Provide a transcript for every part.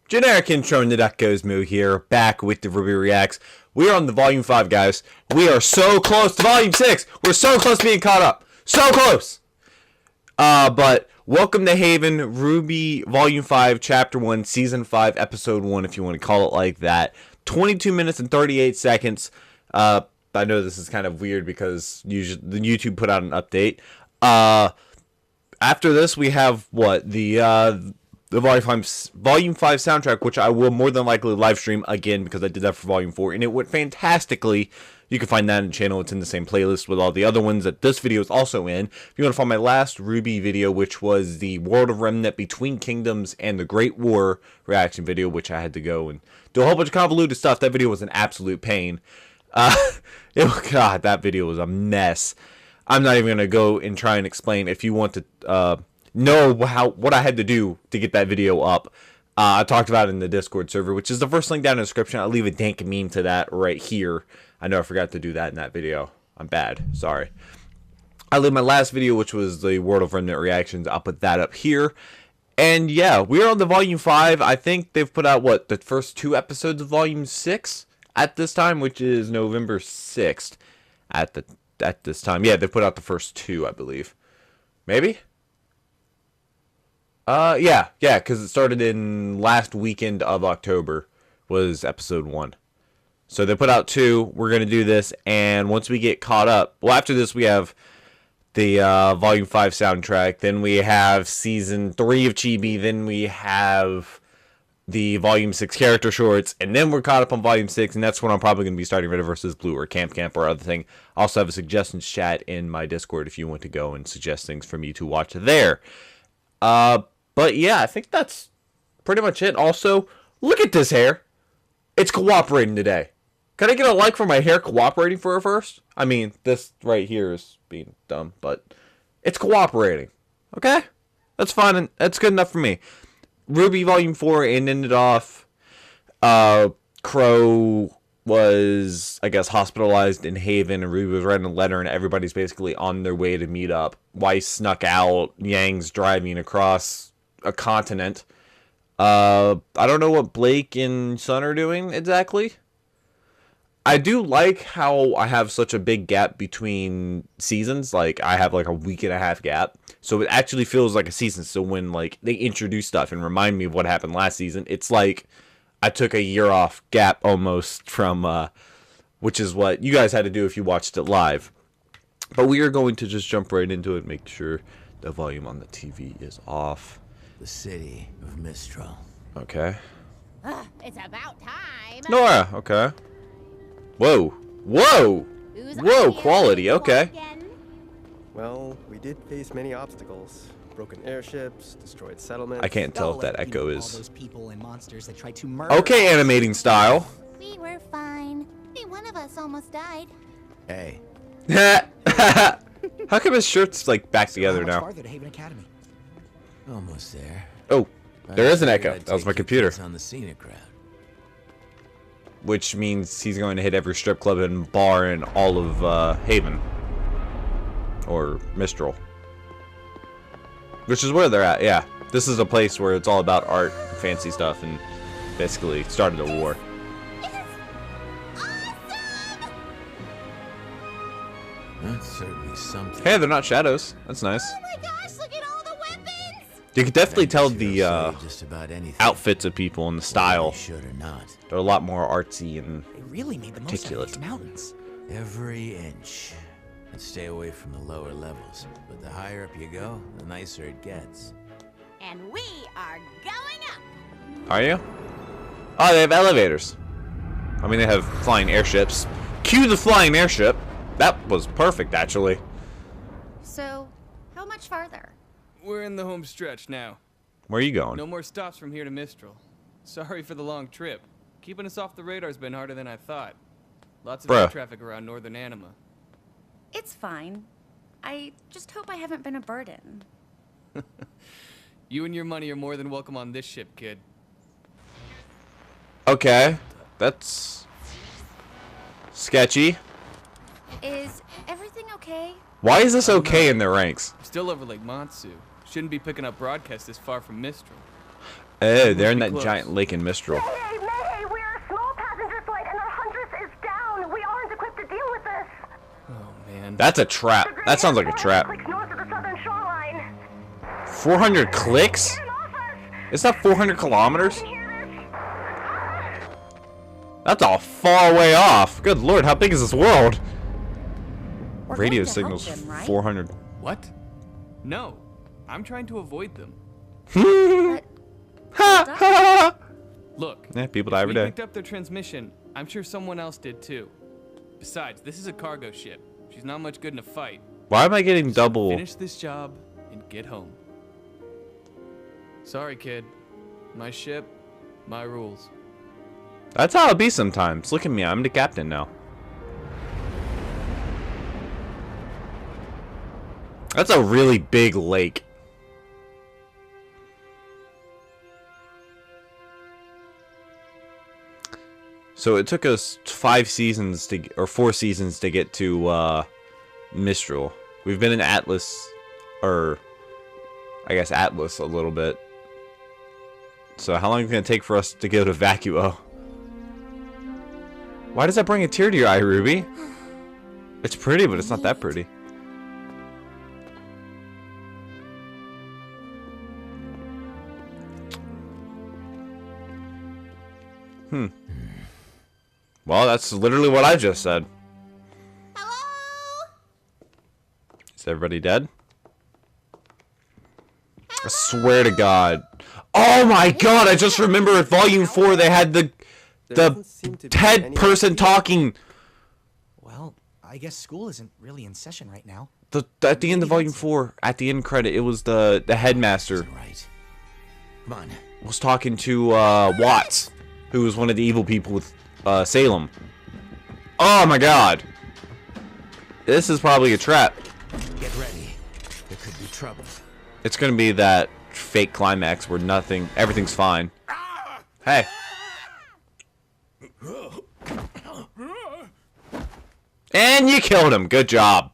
Generic intro in the theduckgoesmoo here, back with the RWBY Reacts. We are on the Volume 5, guys. We are so close to Volume 6. We're so close to being caught up. So close! But welcome to Haven, RWBY Volume 5, Chapter 1, Season 5, Episode 1, if you want to call it like that. 22 minutes and 38 seconds. I know this is kind of weird because usually the YouTube put out an update. After this, we have, what, the Volume 5 soundtrack, which I will more than likely live stream again because I did that for Volume 4, and it went fantastically. You can find that in the channel. It's in the same playlist with all the other ones that this video is also in. If you want to find my last RWBY video, which was the World of Remnant Between Kingdoms and the Great War reaction video, which I had to go and do a whole bunch of convoluted stuff. That video was an absolute pain. God, that video was a mess. I'm not even going to go and try and explain. If you want to know what I had to do to get that video up, I talked about it in the Discord server, which is the first link down in the description. I'll leave a dank meme to that right here. I know I forgot to do that in that video. I'm bad. Sorry. I leave my last video, which was the World of Remnant reactions. I'll put that up here. And yeah, we're on the Volume 5. I think they've put out, what, the first 2 episodes of Volume 6 at this time, which is November 6th at this time. Yeah, they put out the first 2, I believe. Maybe? Yeah, because it started in last weekend of October was episode 1. So they put out 2. We're going to do this, and once we get caught up, well, after this we have the Volume 5 soundtrack, then we have Season 3 of Chibi, then we have the Volume 6 character shorts, and then we're caught up on Volume 6, and that's when I'm probably going to be starting Red vs. Blue or Camp or other thing. I also have a suggestions chat in my Discord if you want to go and suggest things for me to watch there. But yeah, I think that's pretty much it. Also, look at this hair. It's cooperating today. Can I get a like for my hair cooperating for her first? I mean, this right here is being dumb, but it's cooperating. Okay? That's fine, and that's good enough for me. RWBY Volume 4 ended off. Crow was, I guess, hospitalized in Haven, and RWBY was writing a letter, and everybody's basically on their way to meet up. Weiss snuck out. Yang's driving across a continent. I don't know what Blake and Sun are doing exactly. I do like how I have such a big gap between seasons. Like, I have like a week and a half gap. So it actually feels like a season. So when like they introduce stuff and remind me of what happened last season, it's like I took a year off gap almost from, which is what you guys had to do if you watched it live. But we are going to just jump right into it and make sure the volume on the TV is off. The city of Mistral. Okay. It's about time. Nora, okay. Whoa. Whoa! Whoa, quality, okay. Well, we did face many obstacles. Broken airships, destroyed settlements. I can't tell if that echo is... all those people and monsters that tried to murder okay, animating style. We were fine. One of us almost died. Hey. How come his shirt's like back together now? farther to Haven Academy? Almost there. Oh, there is an echo. That was my computer. On the scenic route. Which means he's going to hit every strip club and bar in all of Haven. Or Mistral. Which is where they're at, yeah. This is a place where it's all about art and fancy stuff and basically started a war. That's certainly something. Hey, they're not shadows. That's nice. Oh my gosh, look at all the weapons! You can definitely tell the just about anything. outfits of people and the style. Should or not. They're a lot more artsy and They really made the most out of these mountains. Every inch. And stay away from the lower levels. But the higher up you go, the nicer it gets. And we are going up. Are you? Oh, they have elevators. I mean, they have flying airships. Cue the flying airship. That was perfect, actually. So, how much farther? We're in the home stretch now. Where are you going? No more stops from here to Mistral. Sorry for the long trip. Keeping us off the radar's been harder than I thought. Lots of air traffic around northern Anima. It's fine. I just hope I haven't been a burden. You and your money are more than welcome on this ship, kid. Okay. That's sketchy. Is everything okay? Why is this okay in their ranks? Still over Lake Matsu. Shouldn't be picking up broadcasts this far from Mistral. Oh, they're in Be that close. giant lake in Mistral. Mayday! Mayday! We're a small passenger flight and our huntress is down. We aren't equipped to deal with this. Oh man. That's a trap. That sounds like a trap. Clicks north of the southern shoreline. 400 clicks? Get off us! Is that 400 kilometers? Can you hear this? That's a far way off. Good lord, how big is this world? We're Radio going to help signals them, right? 400. What? No. I'm trying to avoid them. But Look. Yeah, people die every we day. picked up their transmission. I'm sure someone else did too. Besides, this is a cargo ship. She's not much good in a fight. Why am I getting double? Finish this job and get home. Sorry, kid. My ship, my rules. That's how it be sometimes. Look at me, I'm the captain now. That's a really big lake. So it took us 5 seasons to, or 4 seasons to get to Mistral. We've been in Atlas, or I guess Atlas a little bit. So how long is it going to take for us to go to Vacuo? Why does that bring a tear to your eye, Ruby? It's pretty, but it's not that pretty. Well, that's literally what I just said. Hello? Is everybody dead? I swear to God. Oh my God, I just remember at Volume 4 they had the doesn't seem to be head any person talking Well, I guess school isn't really in session right now. at the end of Volume 4, at the end credit, it was the headmaster Right. Come on. was talking to Watts, who was one of the evil people with Salem. Oh my God. This is probably a trap. Get ready. There could be trouble. It's gonna be that fake climax where everything's fine. Hey. And you killed him. Good job.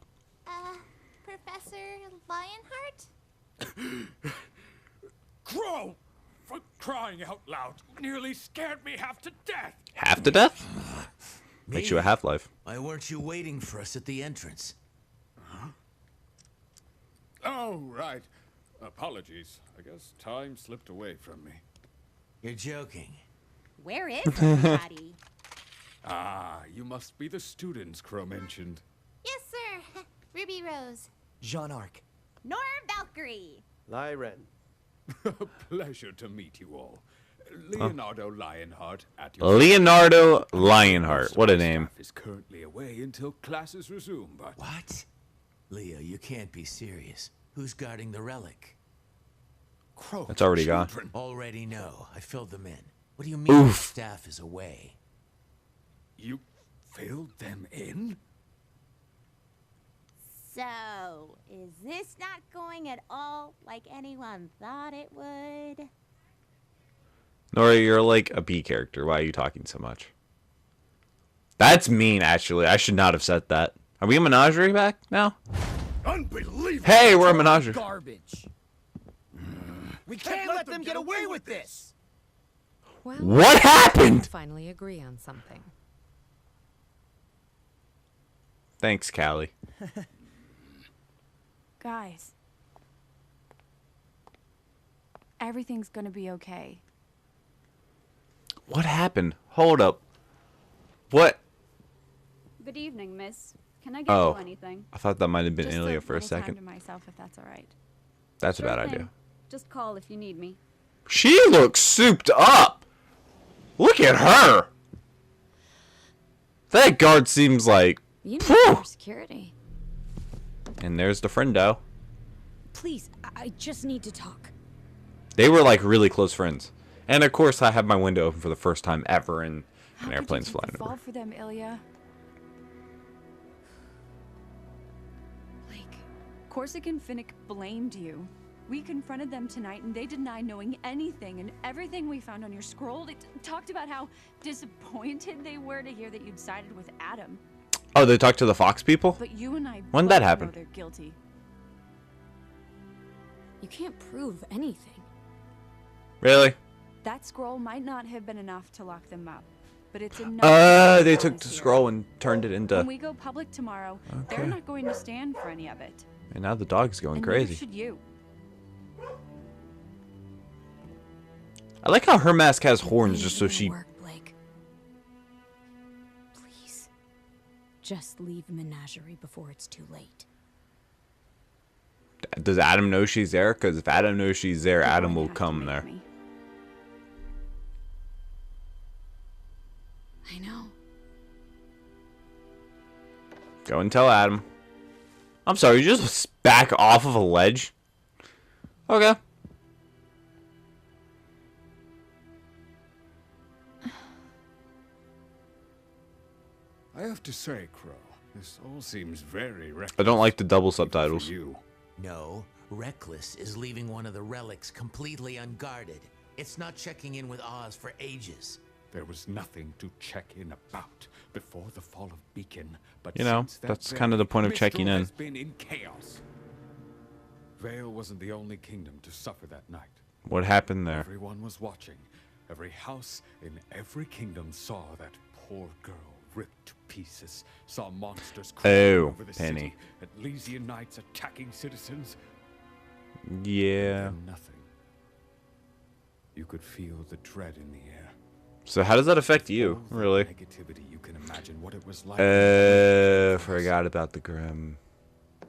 Professor Lionheart? Crow! For crying out loud, nearly scared me half to death. Half to death? Makes you a half-life. Why weren't you waiting for us at the entrance? Oh, right. Apologies. I guess time slipped away from me. You're joking. Where is everybody? Ah, you must be the students Crow mentioned. Yes, sir. Ruby Rose. Jean Arc. Nor Valkyrie. Lyren. Pleasure to meet you all. Leonardo Lionheart at your Leonardo Lionheart. What a name. staff is currently away until classes resume, but What? Leo, you can't be serious. Who's guarding the relic? Crow, It's already gone. children. Already know. I filled them in. What do you mean Oof. the staff is away? You filled them in? So, is this not going at all like anyone thought it would? Nora, you're like a B character. Why are you talking so much? That's mean, actually. I should not have said that. Are we a menagerie back now? Unbelievable! Hey, we're a menagerie. Garbage. We can't let them get away with this. Well, What happened? finally agree on something. Thanks, Callie. Guys, everything's gonna be okay. What happened? Hold up. What? Good evening, miss. Can I get Oh. you anything? I thought that might have been Just Ilya for a little time second. to myself, if that's all right. That's a Sure bad thing. idea. Just call if you need me. She looks souped up. Look at her. That guard seems like. You need Phew. more security. And there's the friendo. Please, I just need to talk. They were like really close friends. And of course, I have my window open for the first time ever in How an could airplane's you take flying the fall over. for them, Ilya? Like, Corsic and Finnick blamed you. We confronted them tonight, and they denied knowing anything. And everything we found on your scroll, they talked about how disappointed they were to hear that you'd sided with Adam. Oh, they talked to the Fox people? But you and I When did both that happen? know they're guilty. you can't prove anything. Really? That scroll might not have been enough to lock them up, but it's enough. They took the scroll and turned it into. When we go public tomorrow, they're not going to stand for any of it. And now the dog's going And crazy. neither should you. I like how her mask has horns just so she. Work, Blake. Please, just leave Menagerie before it's too late. Does Adam know she's there? Because if Adam knows she's there, You're Adam going to will have to come make there. me. I know. Go and tell Adam. I'm sorry, you just back off of a ledge? Okay. I have to say, Crow, this all seems very reckless. I don't like the double For subtitles. you. No, reckless is leaving one of the relics completely unguarded. It's not checking in with Oz for ages. There was nothing to check in about before the fall of Beacon, but You know, since that that's day, kind of the point of Mistral checking in. has been in chaos. Vale wasn't the only kingdom to suffer that night. What happened there? Everyone was watching. Every house in every kingdom saw that poor girl ripped to pieces. Saw monsters crawling over the Penny. city. Atlesian knights attacking citizens. Yeah. And nothing. You could feel the dread in the air. So how does that affect you, All the really? Negativity. You can imagine what it was like. Forgot about the Grim.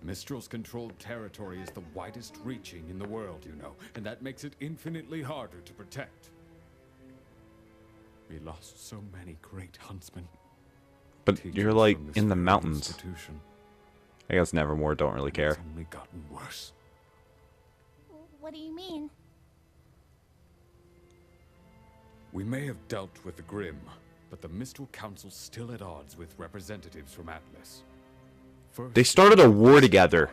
Mistral's controlled territory is the widest reaching in the world, you know, and that makes it infinitely harder to protect. We lost so many great huntsmen. But Teachers you're like from this in the very mountains. institution. I guess Nevermore don't really And care. It's only gotten worse. What do you mean? We may have dealt with the Grim, but the Mistral Council's still at odds with representatives from Atlas. First, They started a war together.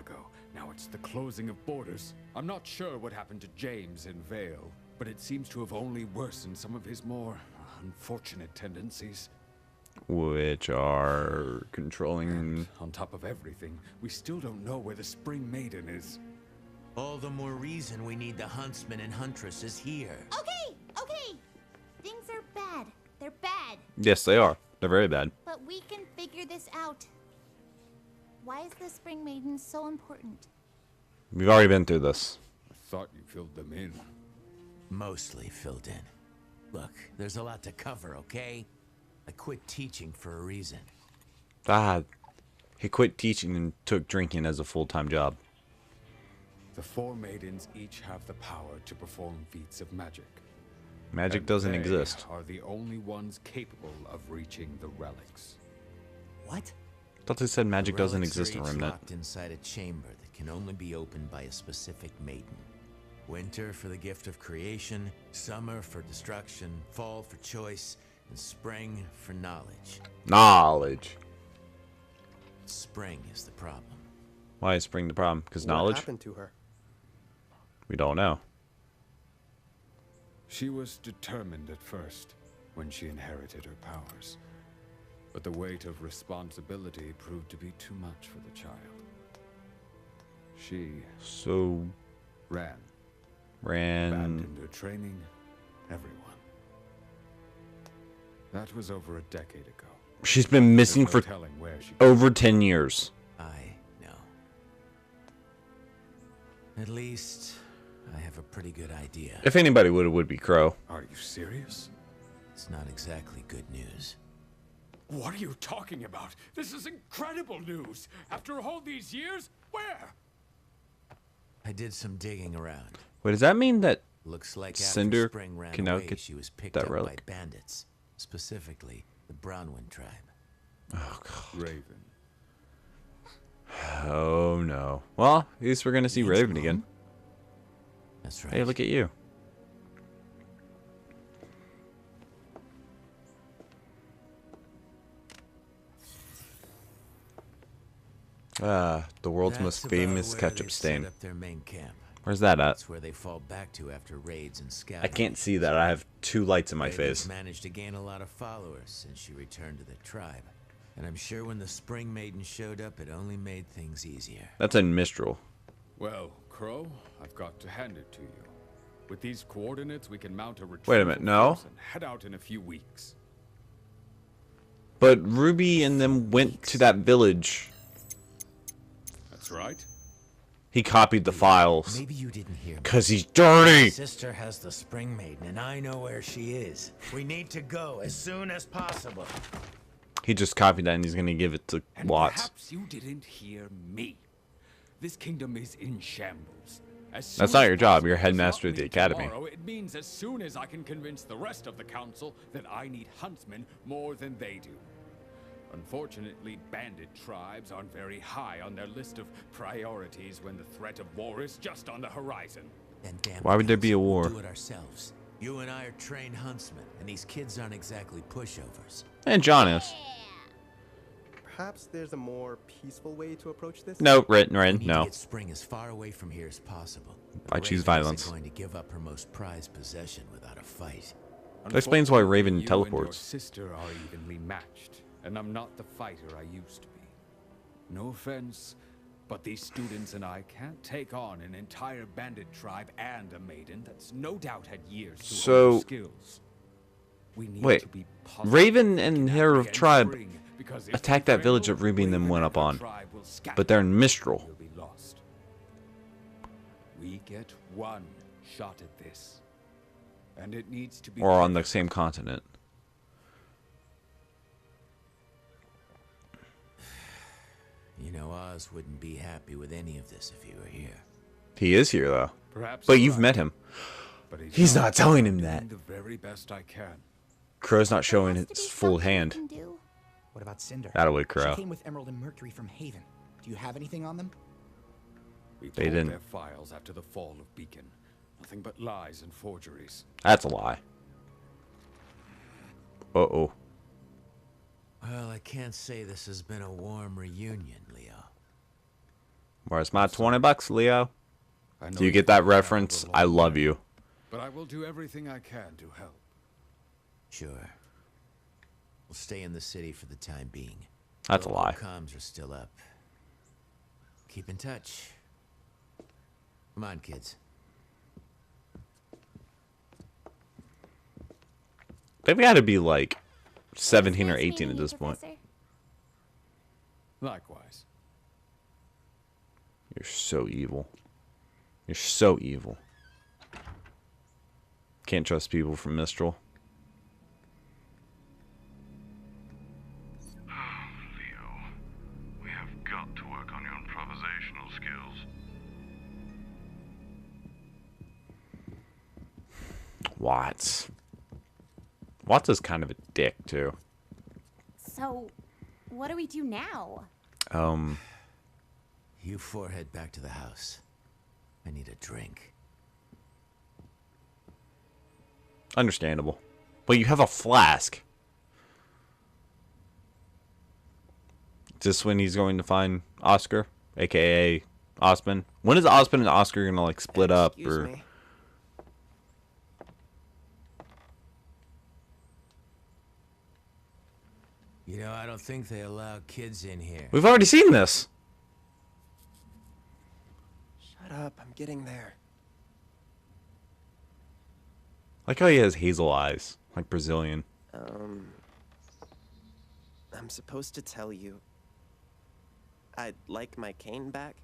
now it's the closing of borders. I'm not sure what happened to James in Vale, but it seems to have only worsened some of his more unfortunate tendencies. Which are controlling. On top of everything, we still don't know where the Spring Maiden is. All the more reason we need the huntsmen and huntresses here. Okay, okay. Things are bad. They're bad. Yes, they are. They're very bad. But we can figure this out. Why is the Spring Maiden so important? We've already been through this. I thought you filled them in. Mostly filled in. Look, there's a lot to cover, okay? I quit teaching for a reason. Ah, he quit teaching and took drinking as a full-time job. The four maidens each have the power to perform feats of magic. Magic And doesn't they exist. are the only ones capable of reaching the relics. What? I thought they said magic The doesn't relics exist are in each Remnant. locked inside a chamber that can only be opened by a specific maiden. Winter for the gift of creation, summer for destruction, fall for choice, and spring for knowledge. Knowledge. Spring is the problem. Why is spring the problem? Because What knowledge? happened to her? We don't know. She was determined at first when she inherited her powers. But the weight of responsibility proved to be too much for the child. She So ran. ran. Abandoned her training, everyone. That was over a decade ago. She's been missing There's no for telling where she over 10 years. I know. At least, I have a pretty good idea. If anybody would, it would be Crow. Are you serious? It's not exactly good news. What are you talking about? This is incredible news. After all these years, where? I did some digging around. Wait, does that mean that Looks like after Cinder Spring ran can now away, get she was picked that up relic? by bandits, specifically the Brownwind tribe. Oh, God. Raven. Oh, no. Well, at least we're going to see Raven again. That's right. Hey, look at you. The world's That's most about famous where ketchup they've stain. set up their main camp. Where's that at? That's where they fall back to after raids and scouting. I can't see that. I have two lights in my Raven's face. managed to gain a lot of followers since she returned to the tribe. And I'm sure when the Spring Maiden showed up, it only made things easier. That's in Mistral. Well, Crow, I've got to hand it to you. With these coordinates, we can mount a retrieval Wait a minute, no. force and head out in a few weeks. But Ruby and them went to that village. That's right. He copied the files. Maybe you didn't hear me. 'Cause he's dirty. My sister has the Spring Maiden, and I know where she is. We need to go as soon as possible. He just copied that and he's gonna give it to And Watts. perhaps you didn't hear me. This kingdom is in shambles. As That's soon not as your job. possible You're does headmaster not of the mean academy. tomorrow. It means as soon as I can convince the rest of the council that I need huntsmen more than they do. Unfortunately, bandit tribes aren't very high on their list of priorities when the threat of war is just on the horizon. Then damn Why would there be a we'll war? do it ourselves. You and I are trained huntsmen, and these kids aren't exactly pushovers. And John is. Perhaps there's a more peaceful way to approach this? No, Red, We need to no. get Spring as far away from here as possible. I But choose Raven violence. isn't going to give up her most prized possession without a fight. That explains why Raven Unfortunately, teleports. You and your sister are evenly matched, and I'm not the fighter I used to be. No offense, but these students and I can't take on an entire bandit tribe and a maiden that's no doubt had years to So- hone skills. We need Wait, to be positive Raven we and can her apprehend tribe Spring, because if attacked we that village fail, that Ruby and them Raven went up her on. tribe will scatter. But they're in Mistral. We'll be lost. We get one shot at this, and it needs to be Or on the same continent. You know, Oz wouldn't be happy with any of this if he were here. He is here, though. Perhaps But you're you've right. met him. But He's not telling I'm him doing that. the very best I can. Crow's not showing There has to his be full something we hand. can do. What about Cinder? That'll way, She Crow. came with Emerald and Mercury from Haven. Do you have anything on them? We They pulled didn't. their files after the fall of Beacon. Nothing but lies and forgeries. That's a lie. Uh-oh. Well, I can't say this has been a warm reunion, Leo. Where's my 20 bucks, Leo? I know Do you you've get that been traveled reference? a I long love way, you. But I will do everything I can to help. Sure. We'll stay in the city for the time being. That's a Local lie. comms are still up. Keep in touch. Come on, kids. They've got to be like 17 or Nice 18 meeting at you, this point. Professor. Likewise. You're so evil. You're so evil. Can't trust people from Mistral. Leo, we have got to work on your improvisational skills. Watts. Watts is kind of a dick, too. So, what do we do now? You four head back to the house. I need a drink. Understandable. But you have a flask. Is this when he's going to find Oscar? AKA Osmond? When is Osmond and Oscar gonna like split up Excuse or me. You know, I don't think they allow kids in here. we've already seen this. Shut up, I'm getting there. Like how he has hazel eyes. Like Brazilian. I'm supposed to tell you. I'd like my cane back.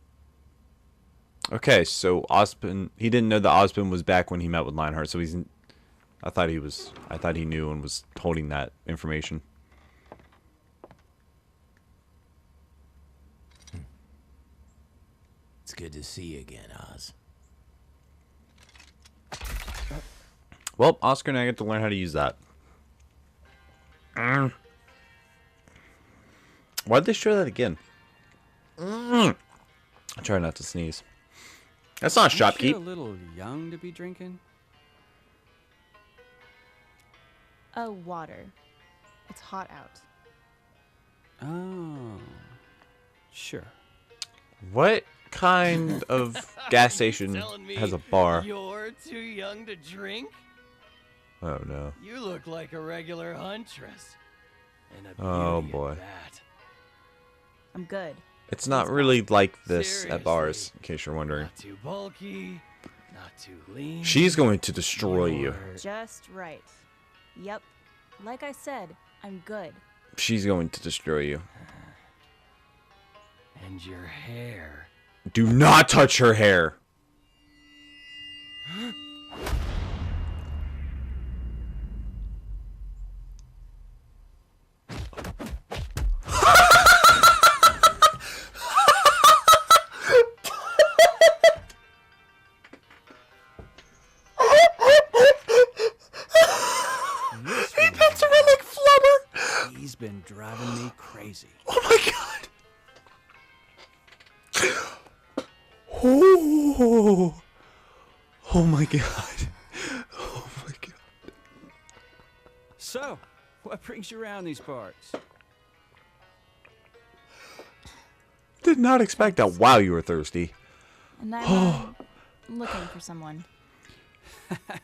Okay, so Osmond he didn't know that Osmond was back when he met with Lionheart, so I thought he knew and was holding that information. It's good to see you again, Oz. Well, Oscar and I get to learn how to use that. Why'd they show that again? I try not to sneeze. That's not Aren't you shopkeep. a little young to be drinking? Oh, water. It's hot out. Oh, sure. What kind of gas station has a bar? You're too young to drink? Oh no. You look like a regular huntress. And a Oh beauty boy. at that. I'm good. It's not really like this Seriously. at bars, in case you're wondering. Not too bulky, Not too lean. She's going to destroy you. Just right. Yep. Like I said, I'm good. She's going to destroy you. And your hair. Do not touch her hair. He's been driving me crazy. Oh my god. Oh. Oh my god. Oh my god. So, what brings you around these parts? Did not expect that. Wow, you were thirsty. And I'm looking for someone.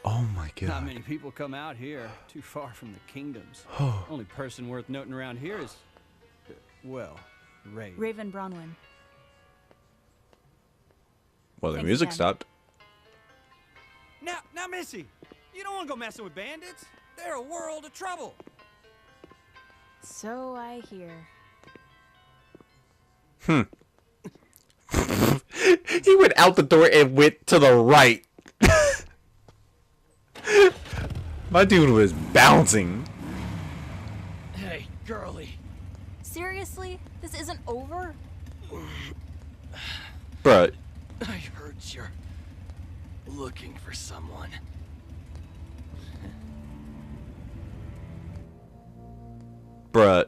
Oh my god. Not many people come out here, too far from the kingdoms. Only person worth noting around here is, well, Ray. Raven Bronwyn. Well, the Thanks music again. stopped. Now, Missy, you don't want to go messing with bandits. They're a world of trouble. So I hear. He went out the door and went to the right. My dude was bouncing. Hey, girlie. Seriously? This isn't over? Bruh. I heard you're looking for someone. Bruh.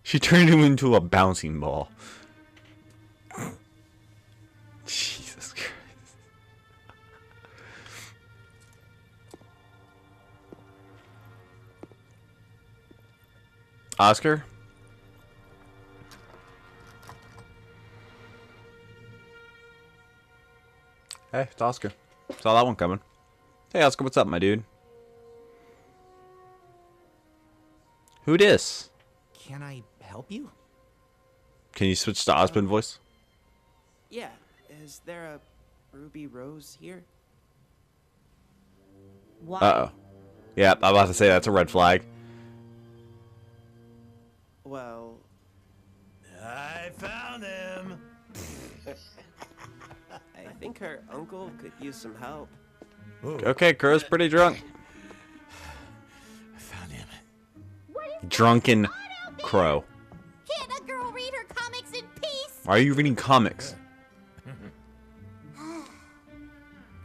She turned him into a bouncing ball. Jesus Christ. Oscar? Hey, it's Oscar. Saw that one coming. Hey, Oscar, what's up, my dude? Who dis? Can I help you? Can you switch to Osmond voice? Yeah. Is there a Ruby Rose here? Why? Uh-oh. Yeah, I'm about to say that's a red flag. Well... I found him! I think her uncle could use some help. Okay, Crow's pretty drunk. I found him. Drunken Crow. Can't a girl read her comics in peace? Why are you reading comics?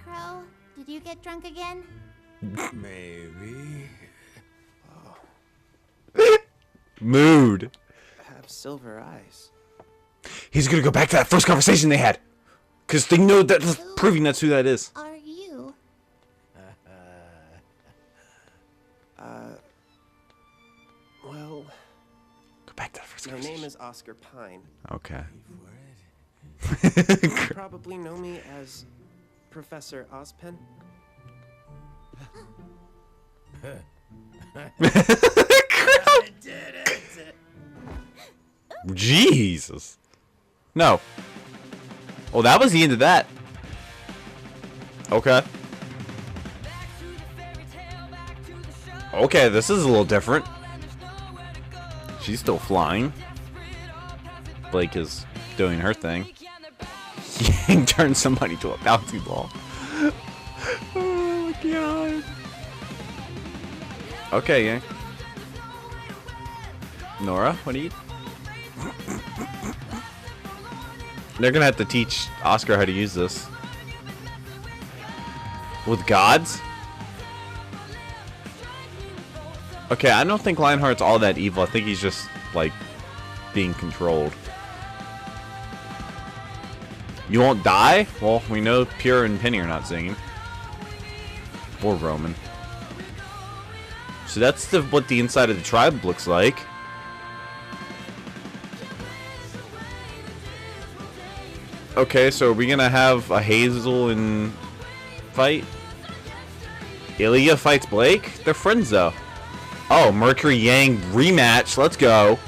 Crow, did you get drunk again? Maybe. Mood. Have silver eyes. He's gonna go back to that first conversation they had. Because they know that's proving that's who that is. Are you? Well... Go back to that first My conversation. name is Oscar Pine. Okay. You probably know me as Professor Ozpen. I did it! Jesus. No. Oh, that was the end of that. Okay. Okay, this is a little different. She's still flying. Blake is doing her thing. Yang turned somebody to a bouncy ball. Oh my god. Okay, Yang. Nora, what do you... They're gonna have to teach Oscar how to use this. With gods? Okay, I don't think Lionheart's all that evil. I think he's just, like, being controlled. You won't die? Well, we know Pure and Penny are not singing. Or Roman. So that's what the inside of the tribe looks like. Okay, so are we gonna have a Hazel and fight? Ilya fights Blake? They're friends though. Oh, Mercury Yang rematch. Let's go.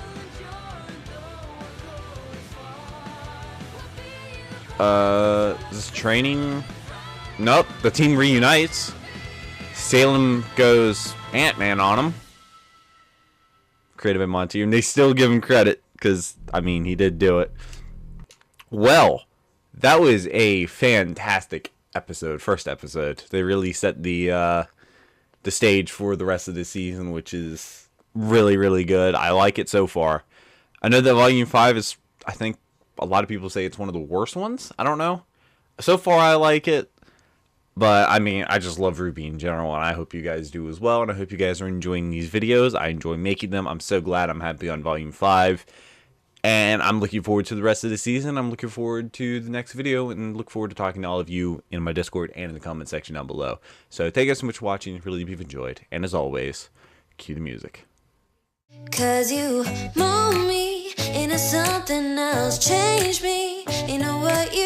Is this training? Nope. The team reunites. Salem goes Ant-Man on him. Creative and Monty, and they still give him credit because, I mean, he did do it. Well, that was a fantastic episode. First episode. They really set the stage for the rest of the season, which is really, really good. I like it so far. I know that Volume 5 is, I think, a lot of people say it's one of the worst ones. I don't know. So far, I like it. But, I mean, I just love RWBY in general, and I hope you guys do as well, and I hope you guys are enjoying these videos. I enjoy making them. I'm so glad I'm happy on Volume 5, and I'm looking forward to the rest of the season. I'm looking forward to the next video, and look forward to talking to all of you in my Discord and in the comment section down below. So, thank you guys so much for watching. Really hope you've enjoyed, and as always, cue the music. 'Cause you move me into something else, change me, you know what you